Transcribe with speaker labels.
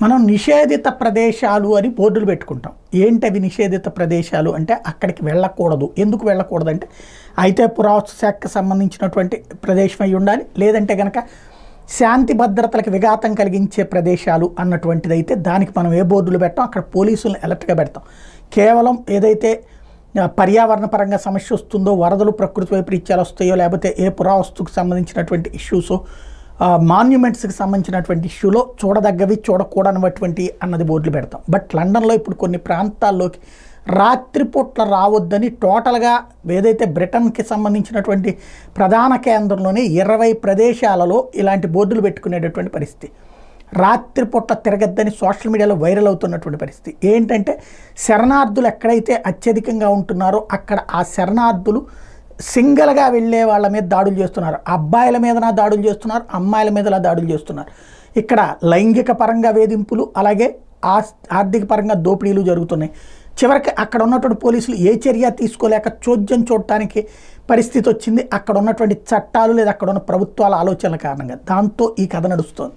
Speaker 1: మనం నిషేధిత ప్రదేశాలు అని బోర్డులు పెట్టుకుంటాం. ఏంటి అవి నిషేధిత ప్రదేశాలు అంటే అక్కడికి వెళ్ళకూడదు. ఎందుకు వెళ్ళకూడదు అంటే అయితే పురావస్తు శాఖకు సంబంధించినటువంటి ప్రదేశం అయి ఉండాలి, లేదంటే కనుక శాంతి భద్రతలకు విఘాతం కలిగించే ప్రదేశాలు అన్నటువంటిది అయితే దానికి మనం ఏ బోర్డులు పెట్టాం, అక్కడ పోలీసులను అలర్ట్గా పెడతాం. కేవలం ఏదైతే పర్యావరణ పరంగా సమస్య వస్తుందో, వరదలు ప్రకృతి వైపరీత్యాలు వస్తాయో, లేకపోతే ఏ పురావస్తుకు సంబంధించినటువంటి ఇష్యూసో, మాన్యుమెంట్స్కి సంబంధించినటువంటి ఇష్యూలో చూడదగ్గవి చూడకూడనటువంటి అన్నది బోర్డులు పెడతాం. బట్ లండన్లో ఇప్పుడు కొన్ని ప్రాంతాల్లోకి రాత్రిపూట్ల రావద్దని టోటల్గా ఏదైతే బ్రిటన్కి సంబంధించినటువంటి ప్రధాన కేంద్రంలోనే 20 ప్రదేశాలలో ఇలాంటి బోర్డులు పెట్టుకునేటటువంటి పరిస్థితి. రాత్రిపూట్ల తిరగద్దని సోషల్ మీడియాలో వైరల్ అవుతున్నటువంటి పరిస్థితి. ఏంటంటే శరణార్థులు ఎక్కడైతే అత్యధికంగా ఉంటున్నారో అక్కడ ఆ శరణార్థులు సింగిల్గా వెళ్ళే వాళ్ళ మీద దాడులు చేస్తున్నారు. అబ్బాయిల మీదన దాడులు చేస్తున్నారు, అమ్మాయిల మీద దాడులు చేస్తున్నారు. ఇక్కడ లైంగిక పరంగా వేధింపులు, అలాగే ఆర్థిక పరంగా దోపిడీలు జరుగుతున్నాయి. చివరికి అక్కడ ఉన్నటువంటి పోలీసులు ఏ చర్య తీసుకోలేక చోద్యం చూడటానికి పరిస్థితి వచ్చింది. అక్కడ ఉన్నటువంటి చట్టాలు లేదా అక్కడ ఉన్న ప్రభుత్వాల ఆలోచనల కారణంగా. దాంతో ఈ కథ నడుస్తోంది.